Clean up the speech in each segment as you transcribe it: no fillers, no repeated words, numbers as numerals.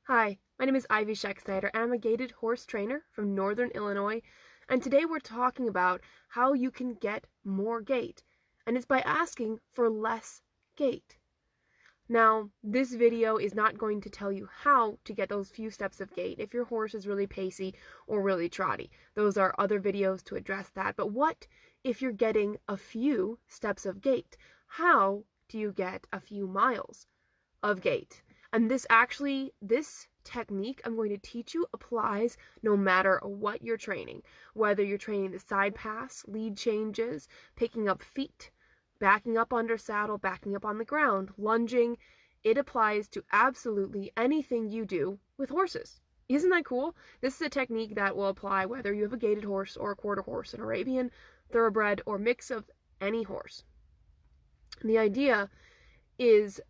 Hi, my name is Ivy Scheck-Snyder, and I'm a gaited horse trainer from Northern Illinois, and today we're talking about how you can get more gait, and it's by asking for less gait. Now, this video is not going to tell you how to get those few steps of gait if your horse is really pacey or really trotty. Those are other videos to address that, but what if you're getting a few steps of gait? How do you get a few miles of gait? And this technique I'm going to teach you applies no matter what you're training, whether you're training the side pass, lead changes, picking up feet, backing up under saddle, backing up on the ground, lunging. It applies to absolutely anything you do with horses. Isn't that cool? This is a technique that will apply whether you have a gaited horse or a quarter horse, an Arabian, thoroughbred, or mix of any horse. And the idea is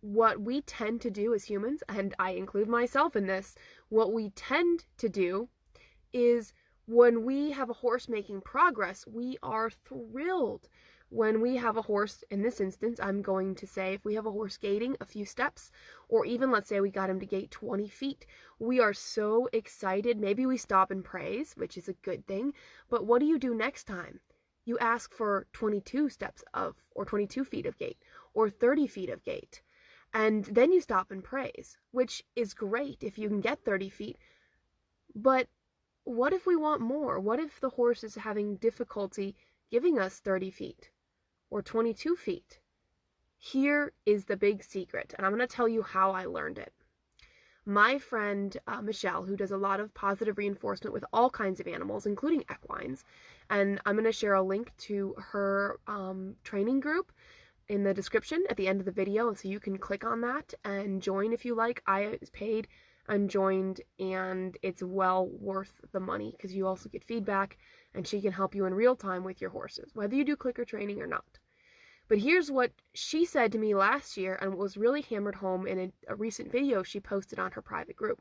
what we tend to do as humans, and I include myself in this, what we tend to do is when we have a horse making progress, we are thrilled. When we have a horse, in this instance, I'm going to say if we have a horse gaiting a few steps, or even let's say we got him to gait 20 feet, we are so excited. Maybe we stop and praise, which is a good thing, but what do you do next time? You ask for 22 steps of, or 22 feet of gait, or 30 feet of gait. And then you stop and praise, which is great if you can get 30 feet. But what if we want more? What if the horse is having difficulty giving us 30 feet or 22 feet? Here is the big secret, and I'm going to tell you how I learned it. My friend Michelle, who does a lot of positive reinforcement with all kinds of animals, including equines, and I'm going to share a link to her training group in the description at the end of the video, so you can click on that and join if you like. I was paid and joined, and it's well worth the money because you also get feedback and she can help you in real time with your horses, whether you do clicker training or not. But here's what she said to me last year and was really hammered home in a recent video she posted on her private group.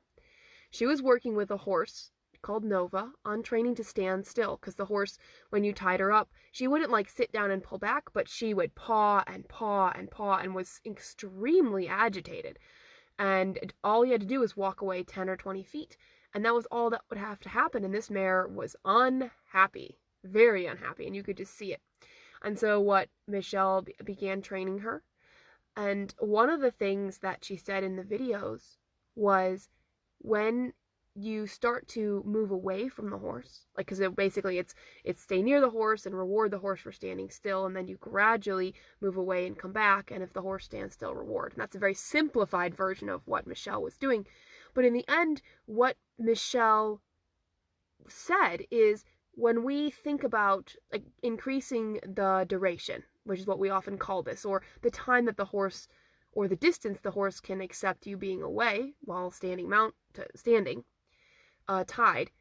She was working with a horse called Nova on training to stand still, because the horse, when you tied her up, she wouldn't like sit down and pull back, but she would paw and paw and paw and was extremely agitated. And all you had to do was walk away 10 or 20 feet. And that was all that would have to happen. And this mare was unhappy, very unhappy. And you could just see it. And so what Michelle began training her. And one of the things that she said in the videos was when you start to move away from the horse, like, because basically it's stay near the horse and reward the horse for standing still, and then you gradually move away and come back, and if the horse stands still, reward. And that's a very simplified version of what Michelle was doing. But in the end, what Michelle said is when we think about like increasing the duration, which is what we often call this, or the time that the horse, or the distance the horse can accept you being away while standing tied,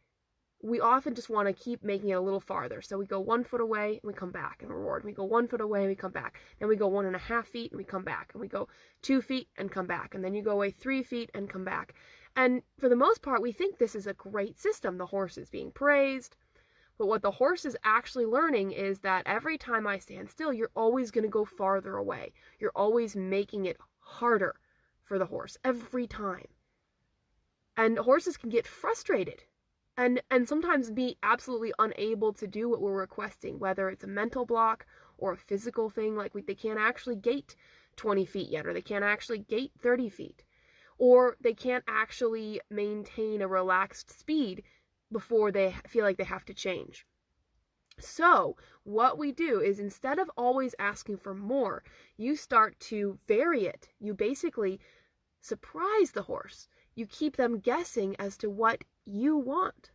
we often just want to keep making it a little farther. So we go 1 foot away and we come back and reward. We go 1 foot away and we come back. Then we go 1.5 feet and we come back. And we go 2 feet and come back. And then you go away 3 feet and come back. And for the most part, we think this is a great system. The horse is being praised. But what the horse is actually learning is that every time I stand still, you're always going to go farther away. You're always making it harder for the horse every time. And horses can get frustrated and sometimes be absolutely unable to do what we're requesting, whether it's a mental block or a physical thing, like they can't actually gait 20 feet yet, or they can't actually gait 30 feet, or they can't actually maintain a relaxed speed before they feel like they have to change. So what we do is, instead of always asking for more, you start to vary it. You basically surprise the horse. You keep them guessing as to what you want.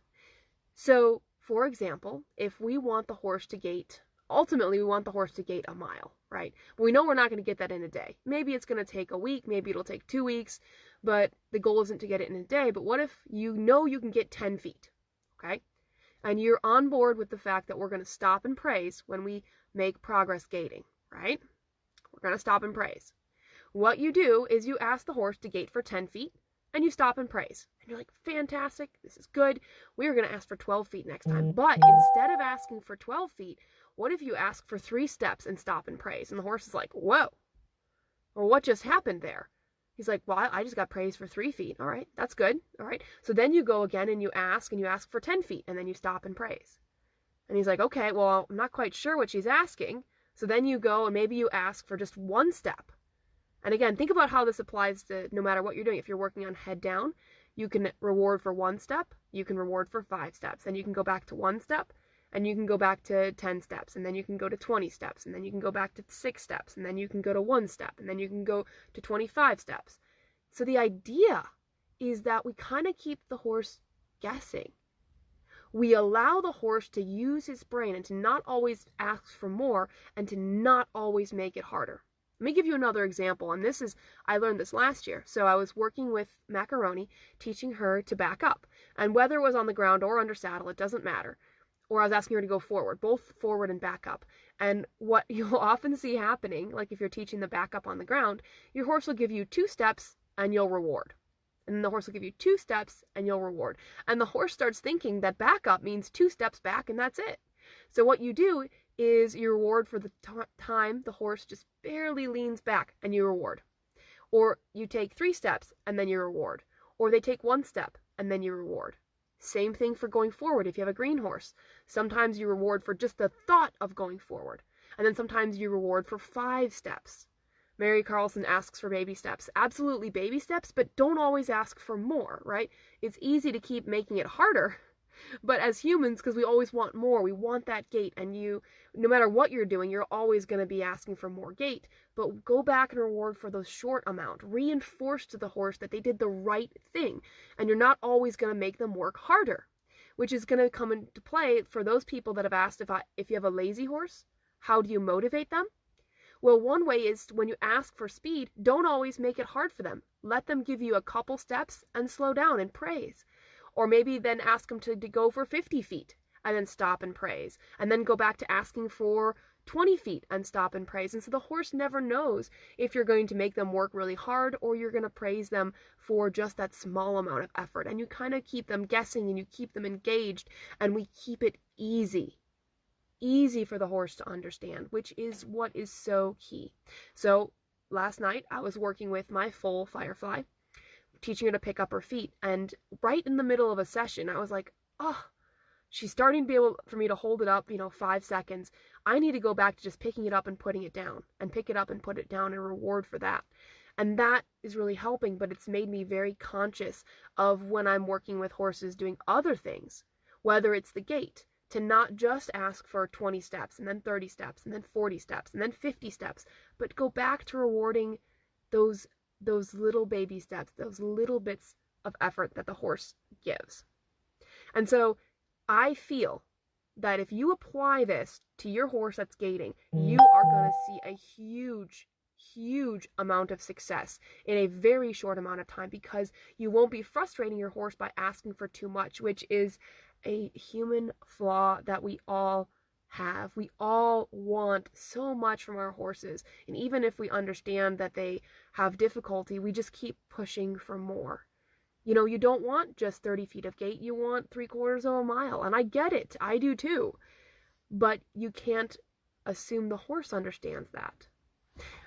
So, for example, if we want the horse to gait, ultimately we want the horse to gait a mile, right? But we know we're not going to get that in a day. Maybe it's going to take a week, maybe it'll take 2 weeks, but the goal isn't to get it in a day. But what if you know you can get 10 feet, okay? And you're on board with the fact that we're going to stop and praise when we make progress gaiting, right? We're going to stop and praise. What you do is you ask the horse to gait for 10 feet, and you stop and praise. And you're like, fantastic, this is good. We are going to ask for 12 feet next time. But instead of asking for 12 feet, what if you ask for 3 steps and stop and praise? And the horse is like, whoa, well, what just happened there? He's like, well, I just got praised for 3 feet. All right, that's good. All right. So then you go again and you ask for 10 feet, and then you stop and praise. And he's like, okay, well, I'm not quite sure what she's asking. So then you go and maybe you ask for just 1 step. And again, think about how this applies to no matter what you're doing. If you're working on head down, you can reward for 1 step, you can reward for 5 steps, then you can go back to 1 step, and you can go back to 10 steps, and then you can go to 20 steps, and then you can go back to 6 steps, and then you can go to 1 step, and then you can go to 25 steps. So the idea is that we kind of keep the horse guessing. We allow the horse to use his brain and to not always ask for more and to not always make it harder. Let me give you another example, and I learned this last year. So I was working with Macaroni, teaching her to back up, and whether it was on the ground or under saddle, it doesn't matter. Or I was asking her to go forward, both forward and back up. And what you'll often see happening, like if you're teaching the back up on the ground, your horse will give you 2 steps and you'll reward. And then the horse will give you 2 steps and you'll reward. And the horse starts thinking that back up means 2 steps back and that's it. So what you do is you reward for the time the horse just barely leans back and you reward. Or you take 3 steps and then you reward. Or they take 1 step and then you reward. Same thing for going forward if you have a green horse. Sometimes you reward for just the thought of going forward. And then sometimes you reward for 5 steps. Mary Carlson asks for baby steps. Absolutely baby steps, but don't always ask for more, right? It's easy to keep making it harder. But as humans, because we always want more, we want that gait, and no matter what you're doing, you're always going to be asking for more gait. But go back and reward for those short amount. Reinforce to the horse that they did the right thing, and you're not always going to make them work harder, which is going to come into play for those people that have asked if you have a lazy horse, how do you motivate them? Well, one way is when you ask for speed, don't always make it hard for them. Let them give you a couple steps and slow down and praise. Or maybe then ask them to go for 50 feet and then stop and praise. And then go back to asking for 20 feet and stop and praise. And so the horse never knows if you're going to make them work really hard or you're going to praise them for just that small amount of effort. And you kind of keep them guessing and you keep them engaged, and we keep it easy. Easy for the horse to understand, which is what is so key. So last night I was working with my foal Firefly, teaching her to pick up her feet, and right in the middle of a session I was like, oh, she's starting to be able for me to hold it up 5 seconds. I need to go back to just picking it up and putting it down, and pick it up and put it down, and reward for that. And that is really helping, but it's made me very conscious of when I'm working with horses doing other things, whether it's the gait, to not just ask for 20 steps and then 30 steps and then 40 steps and then 50 steps, but go back to rewarding those little baby steps, those little bits of effort that the horse gives. And so I feel that if you apply this to your horse that's gaiting, you are going to see a huge amount of success in a very short amount of time, because you won't be frustrating your horse by asking for too much, which is a human flaw that we all have. We all want so much from our horses, and even if we understand that they have difficulty, we just keep pushing for more. You don't want just 30 feet of gait, you want 3/4 of a mile, and I get it, I do too, but you can't assume the horse understands that.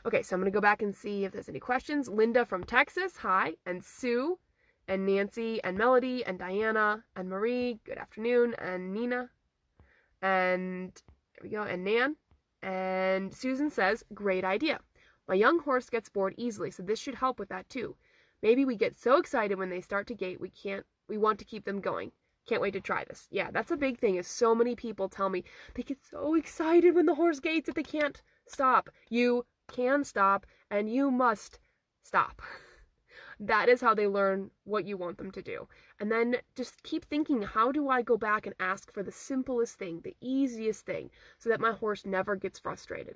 Okay, so I'm going to go back and see if there's any questions. Linda from Texas, hi, and Sue, and Nancy, and Melody, and Diana, and Marie, good afternoon, and Nina, and there we go, and Nan, and Susan says, great idea. My young horse gets bored easily, so this should help with that too. Maybe we get so excited when they start to gait, we want to keep them going. Can't wait to try this. Yeah, that's a big thing, is so many people tell me they get so excited when the horse gaits that they can't stop. You can stop, and you must stop. That is how they learn what you want them to do. And then just keep thinking, how do I go back and ask for the simplest thing, the easiest thing, so that my horse never gets frustrated?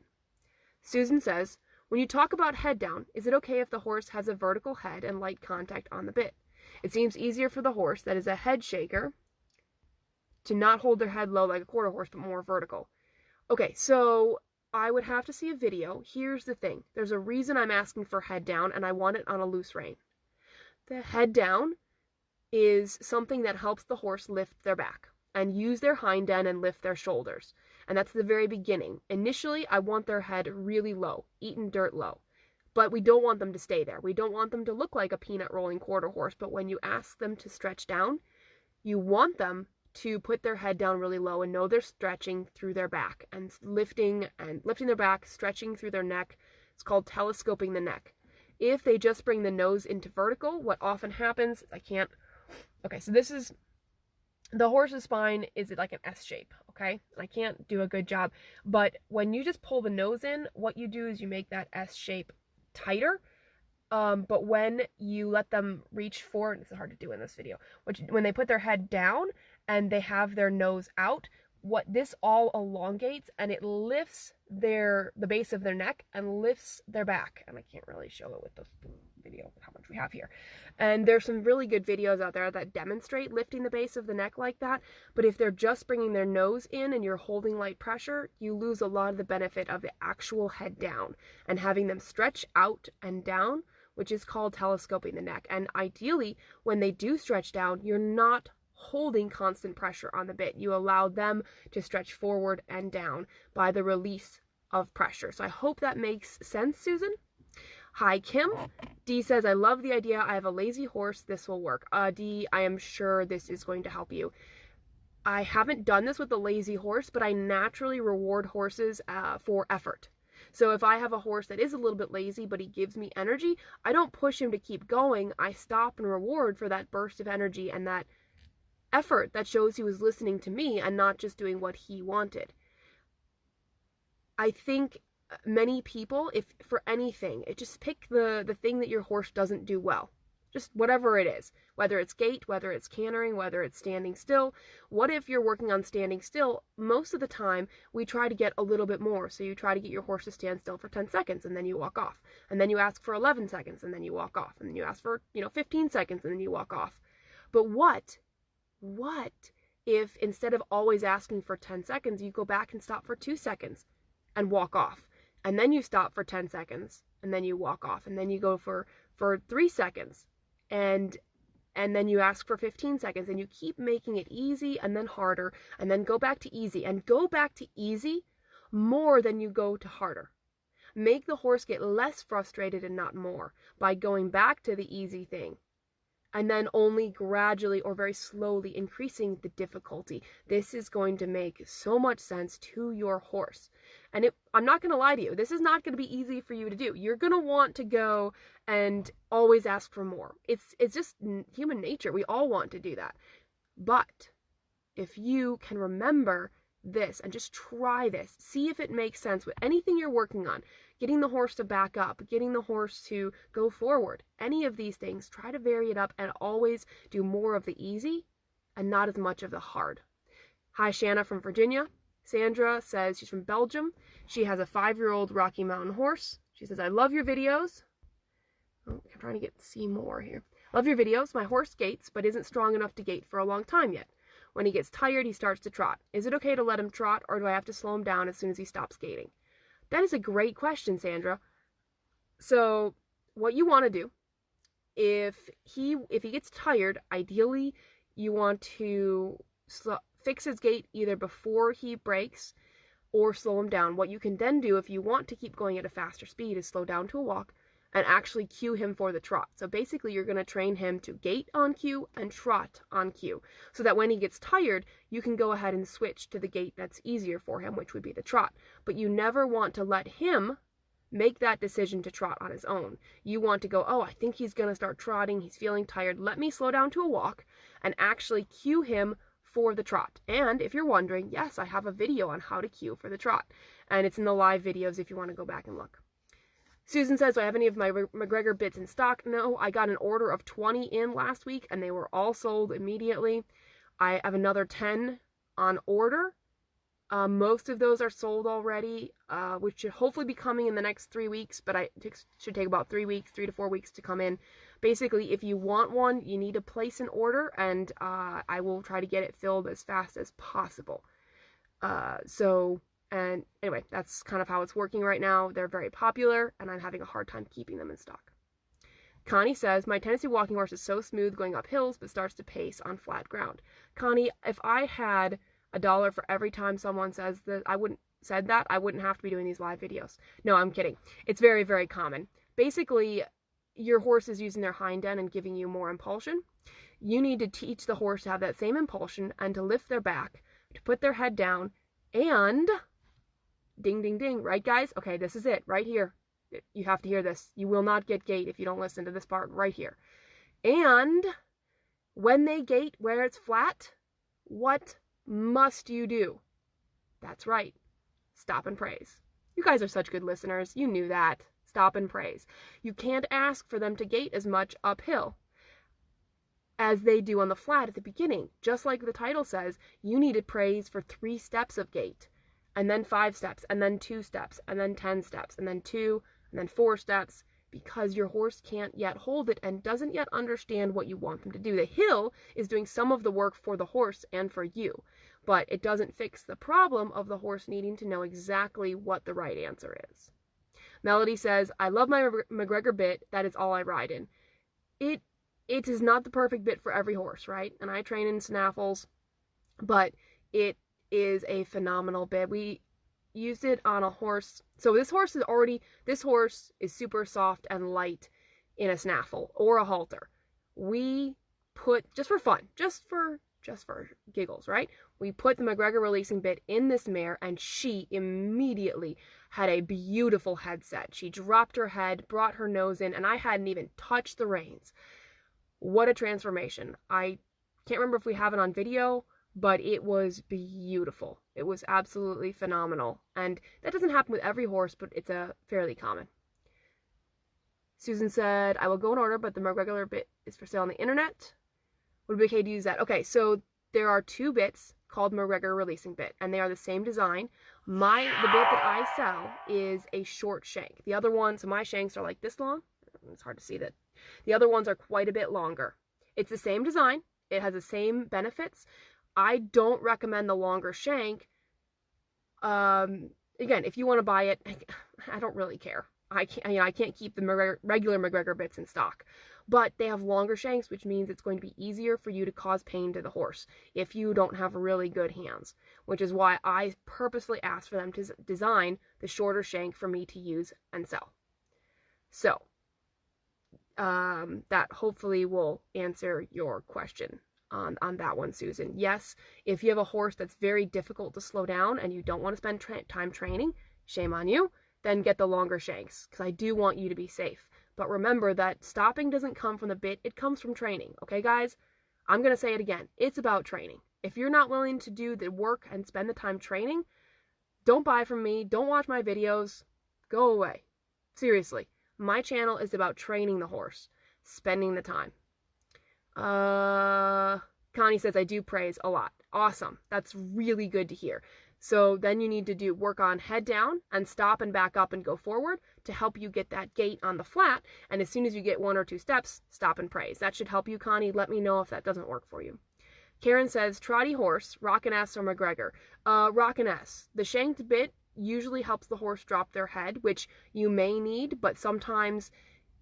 Susan says, when you talk about head down, is it okay if the horse has a vertical head and light contact on the bit? It seems easier for the horse that is a head shaker to not hold their head low like a quarter horse, but more vertical. Okay, so I would have to see a video. Here's the thing. There's a reason I'm asking for head down, and I want it on a loose rein. The head down is something that helps the horse lift their back and use their hind end and lift their shoulders. And that's the very beginning. Initially, I want their head really low, eaten dirt low. But we don't want them to stay there. We don't want them to look like a peanut rolling quarter horse. But when you ask them to stretch down, you want them to put their head down really low and know they're stretching through their back and lifting their back, stretching through their neck. It's called telescoping the neck. If they just bring the nose into vertical, what often happens, so this is, the horse's spine is like an S shape, okay? I can't do a good job, but when you just pull the nose in, what you do is you make that S shape tighter. But when you let them reach forward, this is hard to do in this video, when they put their head down and they have their nose out, what this all elongates and it lifts the base of their neck and lifts their back. And I can't really show it with the video, how much we have here. And there's some really good videos out there that demonstrate lifting the base of the neck like that. But if they're just bringing their nose in and you're holding light pressure, you lose a lot of the benefit of the actual head down and having them stretch out and down, which is called telescoping the neck. And ideally, when they do stretch down, you're not holding constant pressure on the bit. You allow them to stretch forward and down by the release of pressure. So I hope that makes sense, Susan. Hi, Kim. Dee says, I love the idea. I have a lazy horse. This will work. Dee, I am sure this is going to help you. I haven't done this with the lazy horse, but I naturally reward horses for effort. So if I have a horse that is a little bit lazy, but he gives me energy, I don't push him to keep going. I stop and reward for that burst of energy and that effort that shows he was listening to me and not just doing what he wanted. I think many people, if for anything, just pick the thing that your horse doesn't do well. Just whatever it is, whether it's gait, whether it's cantering, whether it's standing still. What if you're working on standing still? Most of the time, we try to get a little bit more. So you try to get your horse to stand still for 10 seconds and then you walk off. And then you ask for 11 seconds and then you walk off. And then you ask for, 15 seconds and then you walk off. But what if instead of always asking for 10 seconds, you go back and stop for 2 seconds and walk off? And then you stop for 10 seconds and then you walk off. And then you go for 3 seconds. And then you ask for 15 seconds and you keep making it easy and then harder and then go back to easy and go back to easy more than you go to harder. Make the horse get less frustrated and not more by going back to the easy thing and then only gradually or very slowly increasing the difficulty. This is going to make so much sense to your horse. And I'm not going to lie to you, this is not going to be easy for you to do. You're going to want to go and always ask for more. It's just human nature. We all want to do that. But if you can remember this and just try this, see if it makes sense with anything you're working on, getting the horse to back up, getting the horse to go forward, any of these things, try to vary it up and always do more of the easy and not as much of the hard. Hi, Shanna from Virginia. Sandra says she's from Belgium. She has a 5-year-old Rocky Mountain horse. She says, I love your videos. Oh, I'm trying to see more here. Love your videos. My horse gaits, but isn't strong enough to gait for a long time yet. When he gets tired, he starts to trot. Is it okay to let him trot, or do I have to slow him down as soon as he stops gaiting? That is a great question, Sandra. So what you want to do, if he gets tired, ideally you want to fix his gait either before he breaks or slow him down. What you can then do if you want to keep going at a faster speed is slow down to a walk and actually cue him for the trot. So basically you're going to train him to gait on cue and trot on cue so that when he gets tired, you can go ahead and switch to the gait that's easier for him, which would be the trot. But you never want to let him make that decision to trot on his own. You want to go, oh, I think he's going to start trotting. He's feeling tired. Let me slow down to a walk and actually cue him for the trot. And if you're wondering, yes, I have a video on how to cue for the trot. And it's in the live videos if you want to go back and look. Susan says, do I have any of my McGregor bits in stock? No, I got an order of 20 in last week and they were all sold immediately. I have another 10 on order. Most of those are sold already, which should hopefully be coming in the next 3 weeks, but it should take about 3 to 4 weeks to come in. Basically, if you want one, you need to place an order, and I will try to get it filled as fast as possible. And anyway, that's kind of how it's working right now. They're very popular, and I'm having a hard time keeping them in stock. Connie says, my Tennessee walking horse is so smooth going up hills, but starts to pace on flat ground. Connie, if I had $1 for every time someone says that, I wouldn't have to be doing these live videos. No, I'm kidding. It's very, very common. basically your horse is using their hind end and giving you more impulsion. You need to teach the horse to have that same impulsion and to lift their back, to put their head down, and ding, ding, ding, right, guys? Okay, this is it, right here. You have to hear this. You will not get gait if you don't listen to this part right here. And when they gait where it's flat, what must you do? That's right. Stop and praise. You guys are such good listeners. You knew that. Stop and praise. You can't ask for them to gait as much uphill as they do on the flat at the beginning. Just like the title says, you need to praise for 3 steps of gait, and then 5 steps, and then 2 steps, and then 10 steps, and then 2, and then 4 steps, because your horse can't yet hold it and doesn't yet understand what you want them to do. The hill is doing some of the work for the horse and for you, but it doesn't fix the problem of the horse needing to know exactly what the right answer is. Melody says, I love my McGregor bit. That is all I ride in. It is not the perfect bit for every horse, right? And I train in snaffles, but it is a phenomenal bit. We used it on a horse. So this horse is super soft and light in a snaffle or a halter. We put, just for fun, just for giggles, right? We put the McGregor releasing bit in this mare, and she immediately had a beautiful headset. She dropped her head, brought her nose in, and I hadn't even touched the reins. What a transformation. I can't remember if we have it on video, but it was beautiful. It was absolutely phenomenal. And that doesn't happen with every horse, but it's a fairly common. Susan said, I will go in order, but the McGregor bit is for sale on the internet. Would it be okay to use that? Okay, so there are 2 bits called McGregor releasing bit, and they are the same design. The bit that I sell is a short shank. The other one, so my shanks are like this long. It's hard to see that. The other ones are quite a bit longer. It's the same design. It has the same benefits. I don't recommend the longer shank. Again, if you want to buy it, I don't really care. I can't keep the regular McGregor bits in stock, but they have longer shanks, which means it's going to be easier for you to cause pain to the horse if you don't have really good hands, which is why I purposely asked for them to design the shorter shank for me to use and sell. So, that hopefully will answer your question on that one, Susan. Yes, if you have a horse that's very difficult to slow down and you don't want to spend time training, shame on you, then get the longer shanks, because I do want you to be safe. But remember that stopping doesn't come from the bit, it comes from training. Okay, guys? I'm going to say it again. It's about training. If you're not willing to do the work and spend the time training, don't buy from me, don't watch my videos, go away. Seriously. My channel is about training the horse, spending the time. Connie says, I do praise a lot. Awesome. That's really good to hear. So then you need to work on head down and stop and back up and go forward to help you get that gait on the flat. And as soon as you get 1 or 2 steps, stop and praise. That should help you, Connie. Let me know if that doesn't work for you. Karen says, trotty horse, Rockin' S or McGregor. Rockin' S. The shanked bit usually helps the horse drop their head, which you may need, but sometimes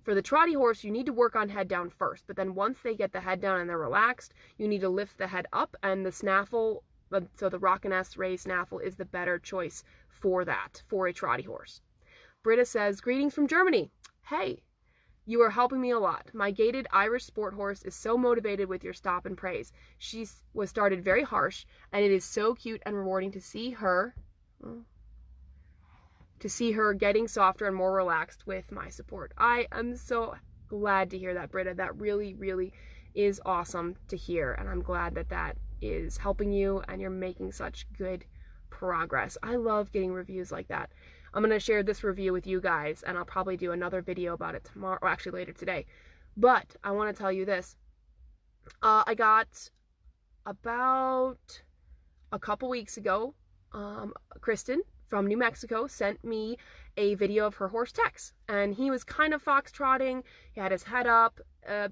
for the trotty horse, you need to work on head down first. But then once they get the head down and they're relaxed, you need to lift the head up, and the snaffle, so the Rockin' S raised snaffle is the better choice for that, for a trotty horse. Britta says, greetings from Germany. Hey, you are helping me a lot. My gaited Irish sport horse is so motivated with your stop and praise. She was started very harsh, and it is so cute and rewarding to see her getting softer and more relaxed with my support. I am so glad to hear that, Britta. That really, really is awesome to hear, and I'm glad that that is helping you and you're making such good progress. I love getting reviews like that. I'm going to share this review with you guys, and I'll probably do another video about it tomorrow, or actually later today. But I want to tell you this. I got about a couple weeks ago, Kristen from New Mexico sent me a video of her horse Tex, and he was kind of foxtrotting. He had his head up,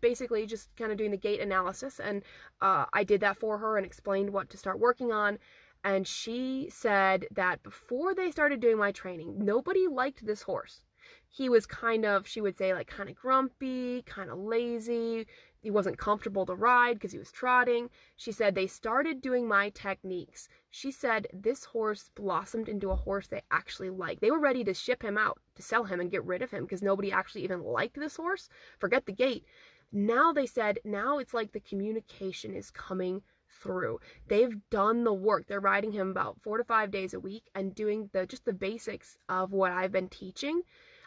basically just kind of doing the gait analysis, and I did that for her and explained what to start working on. And she said that before they started doing my training, nobody liked this horse. He was kind of, she would say, like kind of grumpy, kind of lazy. he wasn't comfortable to ride because he was trotting. She said they started doing my techniques. She said this horse blossomed into a horse they actually liked. They were ready to ship him out, to sell him and get rid of him because nobody actually even liked this horse. Forget the gait. Now they said, now it's like the communication is coming through. They've done the work. They're riding him about 4 to 5 days a week and doing just the basics of what I've been teaching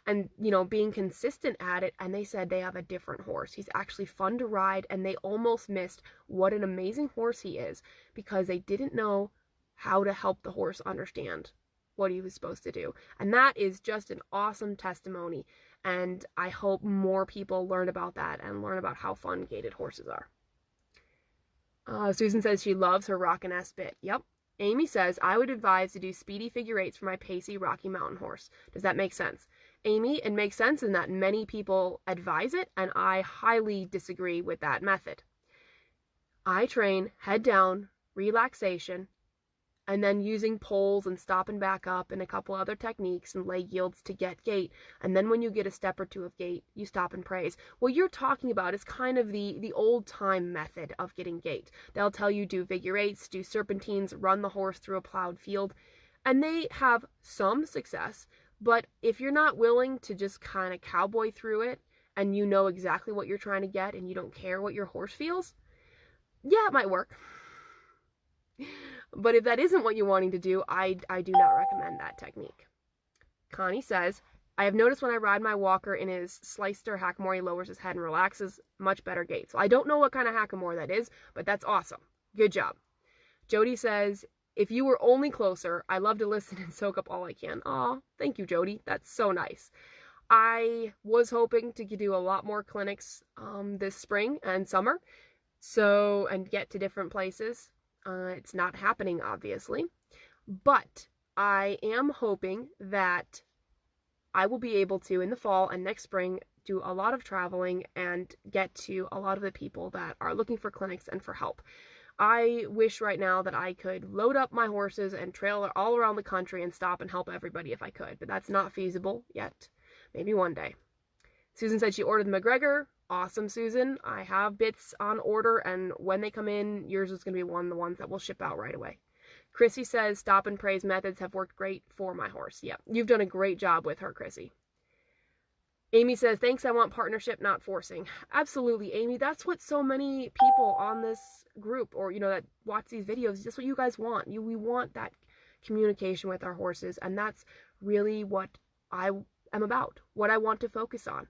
and, you know, being consistent at it. And they said they have a different horse. He's actually fun to ride, and they almost missed what an amazing horse he is because they didn't know how to help the horse understand what he was supposed to do. And that is just an awesome testimony. And I hope more people learn about that and learn about how fun gaited horses are. Susan says she loves her Rockin' bit. Yep. Amy says, I would advise to do speedy figure eights for my pacey Rocky Mountain horse. Does that make sense? Amy, it makes sense in that many people advise it, and I highly disagree with that method. I train head down, relaxation, and then using poles and stopping back up and a couple other techniques and leg yields to get gait. And then when you get a step or two of gait, you stop and praise. What you're talking about is kind of the old time method of getting gait. They'll tell you do figure eights, do serpentines, run the horse through a plowed field. And they have some success, but if you're not willing to just kind of cowboy through it and you know exactly what you're trying to get and you don't care what your horse feels, yeah, it might work. But if that isn't what you're wanting to do, I do not recommend that technique. Connie says, I have noticed when I ride my walker in his Sleister hackamore, he lowers his head and relaxes. Much better gait. So I don't know what kind of hackamore that is, but that's awesome. Good job. Jody says, if you were only closer, I love to listen and soak up all I can. Aw, thank you, Jody. That's so nice. I was hoping to do a lot more clinics this spring and summer, and get to different places. It's not happening, obviously, but I am hoping that I will be able to, in the fall and next spring, do a lot of traveling and get to a lot of the people that are looking for clinics and for help. I wish right now that I could load up my horses and trail all around the country and stop and help everybody if I could, but that's not feasible yet. Maybe one day. Susan said she ordered the McGregor. Awesome, Susan. I have bits on order, and when they come in, yours is going to be one of the ones that will ship out right away. Chrissy says stop and praise methods have worked great for my horse. Yep, you've done a great job with her, Chrissy. Amy says, thanks, I want partnership, not forcing. Absolutely, Amy. That's what so many people on this group or, that watch these videos, that's what you guys want. We want that communication with our horses, and that's really what I am about, what I want to focus on.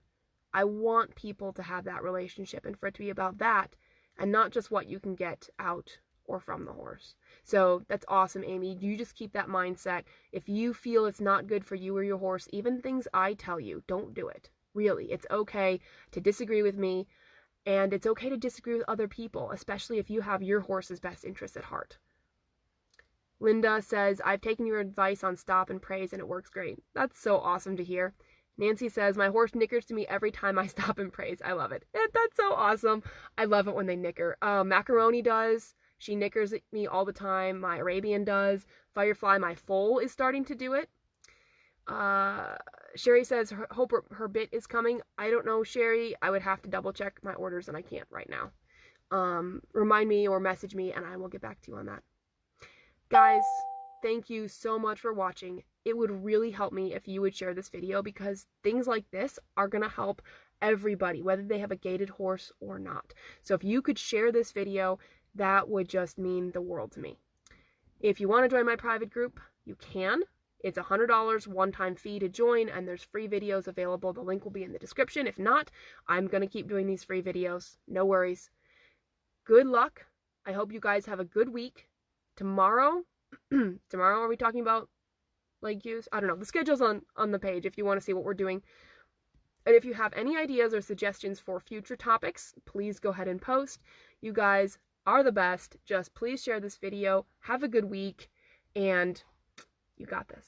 I want people to have that relationship and for it to be about that and not just what you can get out or from the horse. So that's awesome, Amy. You just keep that mindset. If you feel it's not good for you or your horse, even things I tell you, don't do it. Really, it's okay to disagree with me, and it's okay to disagree with other people, especially if you have your horse's best interests at heart. Linda says, I've taken your advice on stop and praise and it works great. That's so awesome to hear. Nancy says, my horse nickers to me every time I stop and praise. I love it. That's so awesome. I love it when they nicker. Macaroni does. She nickers at me all the time. My Arabian does. Firefly, my foal, is starting to do it. Sherry says, hope her bit is coming. I don't know, Sherry. I would have to double check my orders and I can't right now. Remind me or message me and I will get back to you on that. Guys, thank you so much for watching. It would really help me if you would share this video because things like this are going to help everybody, whether they have a gaited horse or not. So if you could share this video, that would just mean the world to me. If you want to join my private group, you can. It's $100 one-time fee to join, and there's free videos available. The link will be in the description. If not, I'm going to keep doing these free videos. No worries. Good luck. I hope you guys have a good week. Tomorrow are we talking about leg use? I don't know. The schedule's on the page if you want to see what we're doing. And if you have any ideas or suggestions for future topics, please go ahead and post. You guys are the best. Just please share this video. Have a good week, and you got this.